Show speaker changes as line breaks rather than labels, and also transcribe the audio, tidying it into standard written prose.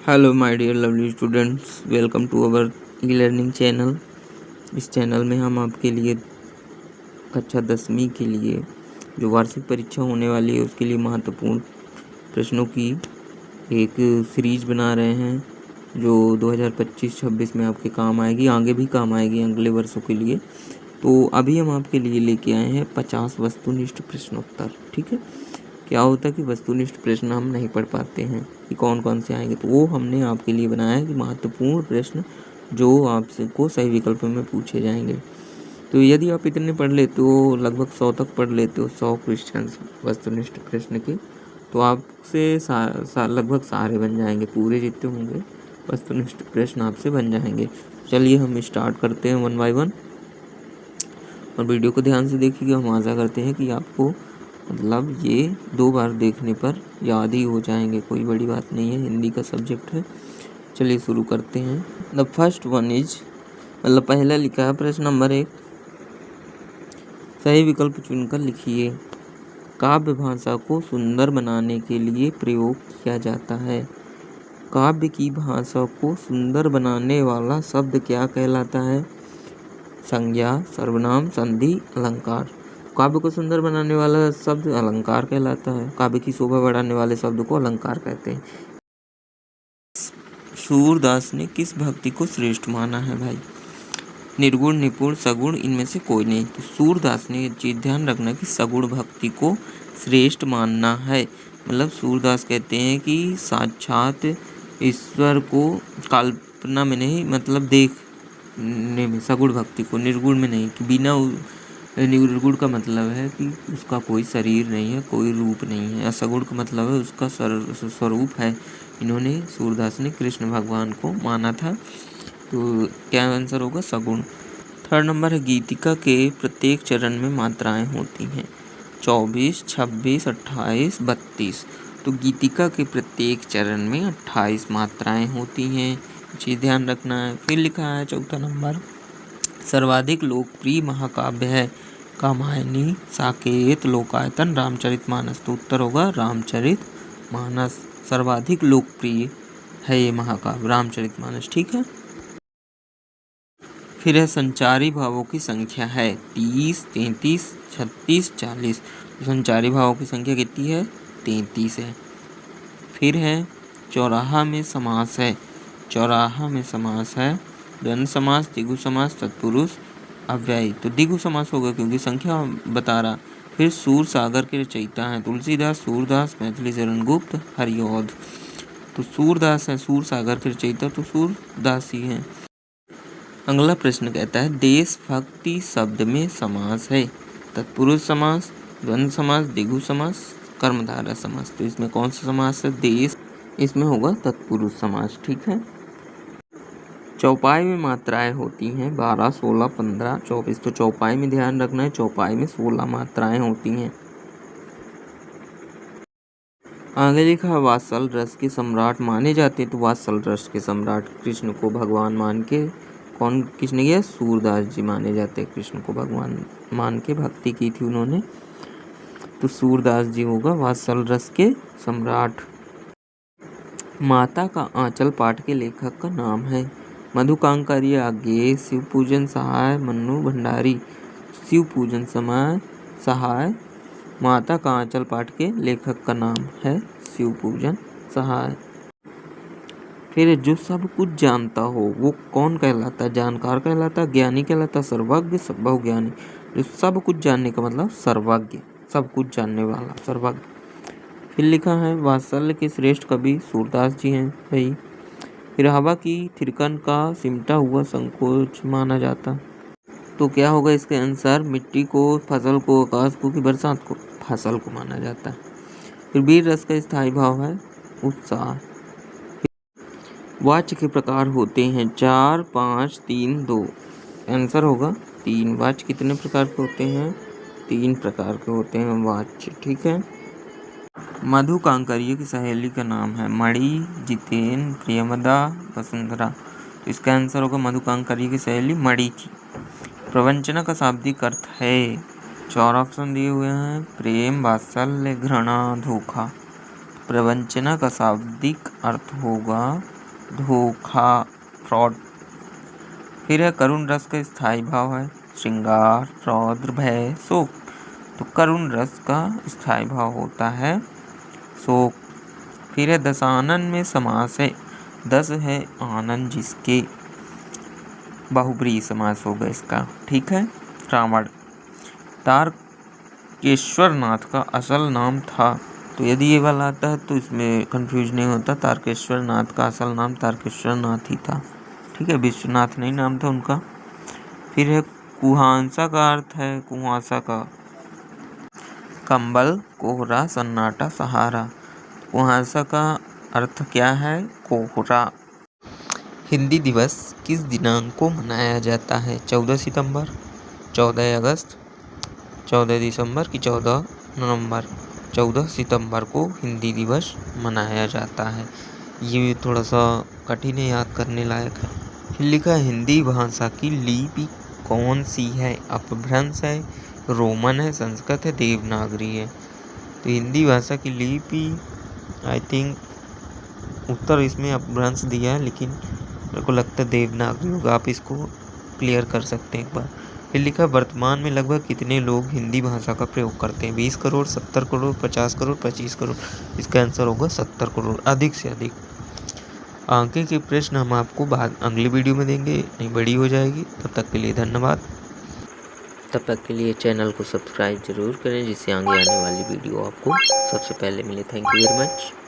Hello my dear lovely students, welcome to our e learning channel. इस चैनल में हम आपके लिए कक्षा 10वीं के लिए जो वार्षिक परीक्षा होने वाली है उसके लिए महत्वपूर्ण प्रश्नों की एक सीरीज बना रहे हैं जो 2025-26 में आपके काम आएगी, आगे भी काम आएगी अगले वर्षों के लिए। तो अभी हम आपके लिए लेके आए हैं 50 वस्तुनिष्ठ प्रश्नोत्तर। ठीक है, क्या होता है कि वस्तुनिष्ठ प्रश्न हम नहीं पढ़ पाते हैं कि कौन कौन से आएंगे, तो वो हमने आपके लिए बनाया है कि महत्वपूर्ण प्रश्न जो आपसे को सही विकल्प में पूछे जाएंगे। तो यदि आप इतने पढ़ लेते हो, लगभग 100 तक पढ़ लेते हो, 100 क्वेश्चन वस्तुनिष्ठ प्रश्न के, तो आपसे लगभग सारे बन जाएंगे, पूरे जितने होंगे वस्तुनिष्ठ प्रश्न आपसे बन जाएंगे। चलिए हम स्टार्ट करते हैं 1 बाय 1 और वीडियो को ध्यान से देखिएगा। हम आशा करते हैं कि आपको मतलब ये 2 बार देखने पर याद ही हो जाएंगे, कोई बड़ी बात नहीं है, हिंदी का सब्जेक्ट है। चलिए शुरू करते हैं। द फर्स्ट वन इज, मतलब पहला लिखा है प्रश्न नंबर 1, सही विकल्प चुनकर लिखिए। काव्य भाषा को सुंदर बनाने के लिए प्रयोग किया जाता है। काव्य की भाषा को सुंदर बनाने वाला शब्द क्या कहलाता है? संज्ञा, सर्वनाम, संधि, अलंकार। काव्य को सुंदर बनाने वाला शब्द अलंकार कहलाता है। काव्य की शोभा बढ़ाने वाले शब्द को अलंकार कहते हैं। सूरदास ने किस भक्ति को श्रेष्ठ माना है भाई? निर्गुण, निपुण, सगुण, इनमें से कोई नहीं। तो सूरदास ने ये चीज ध्यान रखना कि सगुण भक्ति को श्रेष्ठ मानना है। मतलब सूरदास कहते हैं कि साक्षात ईश्वर को कल्पना में नहीं, मतलब देखने में, सगुण भक्ति को, निर्गुण में नहीं, कि बिना निर्गुण का मतलब है कि उसका कोई शरीर नहीं है, कोई रूप नहीं है। असगुण का मतलब है उसका स्वरूप है। इन्होंने सूरदास ने कृष्ण भगवान को माना था। तो क्या आंसर होगा? सगुण। थर्ड नंबर है, गीतिका के प्रत्येक चरण में मात्राएं होती हैं। 24, 26, 28, 32। तो गीतिका के प्रत्येक चरण में 28 मात्राएं होती हैं, चीज ध्यान रखना है। फिर लिखा है चौथा नंबर, सर्वाधिक लोकप्रिय महाकाव्य है कामायनी, साकेत, लोकायतन, रामचरितमानस। तो उत्तर होगा रामचरितमानस। सर्वाधिक लोकप्रिय है ये महाकाव्य रामचरितमानस। ठीक है। फिर है संचारी भावों की संख्या है 30, 33, 36, 40। संचारी भावों की संख्या कितनी है? 33 है। फिर है चौराहा में समास है। चौराहा में समास है द्वंद्व समास, द्विगु समास, तत्पुरुष, अव्ययी। तो द्विगु समास होगा क्योंकि संख्या बता रहा। फिर सूर सागर के रचयिता हैं तुलसीदास, सूरदास, मैथिली शरण गुप्त, हरिऔध। तो सूरदास है सूर सागर के रचयिता, तो सूरदास ही हैं। अगला प्रश्न कहता है देशभक्ति शब्द में समास है तत्पुरुष समास, द्वंद्व समास, द्विगु समास, कर्मधारय समास। तो इसमें कौन सा समास है? देश, इसमें होगा तत्पुरुष समास। ठीक है। चौपाई में मात्राएं होती हैं 12, 16, 15, 24। तो चौपाई में ध्यान रखना है, चौपाई में 16 मात्राएं होती हैं। आगे लिखा है वात्सल रस के सम्राट माने जाते हैं। तो वात्सल रस के सम्राट कृष्ण को भगवान मान के, कौन किसने किया? सूरदास जी माने जाते हैं। कृष्ण को भगवान मान के भक्ति की थी उन्होंने, तो सूरदास जी होगा वात्सल रस के सम्राट। माता का आंचल पाठ के लेखक का नाम है मधुकांकार्य आज्ञेय, शिवपूजन सहाय, मन्नू भंडारी। शिवपूजन समय सहाय, माता का आंचल पाठ के लेखक का नाम है शिवपूजन सहाय। फिर जो सब कुछ जानता हो वो कौन कहलाता है? जानकार कहलाता, ज्ञानी कहलाता, सर्वज्ञ, बहुज्ञानी। जो सब कुछ जानने का मतलब सर्वज्ञ, सब कुछ जानने वाला, सर्वज्ञ। फिर लिखा है वात्सल्य के श्रेष्ठ कवि सूरदास जी हैं भाई। फिर हवा की थिरकन का सिमटा हुआ संकोच माना जाता। तो क्या होगा इसके आंसर? मिट्टी को, फसल को, आकाश को, कि बरसात को? फसल को माना जाता है। फिर वीर रस का स्थायी भाव है उत्साह। वाच्य के प्रकार होते हैं 4, 5, 3, 2। आंसर होगा 3। वाच्य कितने प्रकार के होते हैं? 3 प्रकार के होते हैं वाच्य। ठीक है। मधुकांकार्य की सहेली का नाम है मणि, जितेन, प्रियमदा, वसुंधरा। तो इसका आंसर होगा मधुकांकार्य की सहेली मणि थी। प्रवंचना का शाब्दिक अर्थ है, 4 ऑप्शन दिए हुए हैं, प्रेम, वात्सल्य, घृणा, धोखा। प्रवंचना का शाब्दिक अर्थ होगा धोखा, फ्रॉड। फिर है करुण रस का स्थायी भाव है श्रृंगार, रौद्र, भय, शोक। तो करुण रस का स्थायी भाव होता है शोक। फिर है दशानन में समास है, दस है आनंद जिसके, बहुब्रीहि समास होगा इसका। ठीक है। रावण तारकेश्वर नाथ का असल नाम था। तो यदि ये वाला आता है तो इसमें कंफ्यूज नहीं होता, तारकेश्वर नाथ का असल नाम तारकेश्वर नाथ ही था। ठीक है, विश्वनाथ नहीं नाम था उनका। फिर है कुहासा का अर्थ है कुहासा का कंबल, कोहरा, सन्नाटा, सहारा। कुहासा का अर्थ क्या है? कोहरा। हिंदी दिवस किस दिनांक को मनाया जाता है? 14 सितंबर, 14 अगस्त, 14 दिसंबर की 14 नवंबर? 14 सितंबर को हिंदी दिवस मनाया जाता है। ये थोड़ा सा कठिन है, याद करने लायक है। फिर लिखा हिंदी भाषा की लिपि कौन सी है? अपभ्रंश है, रोमन है, संस्कृत है, देवनागरी है? तो हिंदी भाषा की लिपि आई थिंक उत्तर इसमें अपभ्रंश दिया है, लेकिन मेरे को लगता है देवनागरी होगा। आप इसको क्लियर कर सकते हैं एक बार। फिर लिखा वर्तमान में लगभग कितने लोग हिंदी भाषा का प्रयोग करते हैं? 20 करोड़, 70 करोड़, 50 करोड़, 25 करोड़? इसका आंसर होगा 70 करोड़, अधिक से अधिक। आगे के प्रश्न हम आपको बाद अगली वीडियो में देंगे, नहीं बड़ी हो जाएगी। तब तक के लिए धन्यवाद। तब तक के लिए चैनल को सब्सक्राइब जरूर करें, जिससे आगे आने वाली वीडियो आपको सबसे पहले मिले। Thank you very much.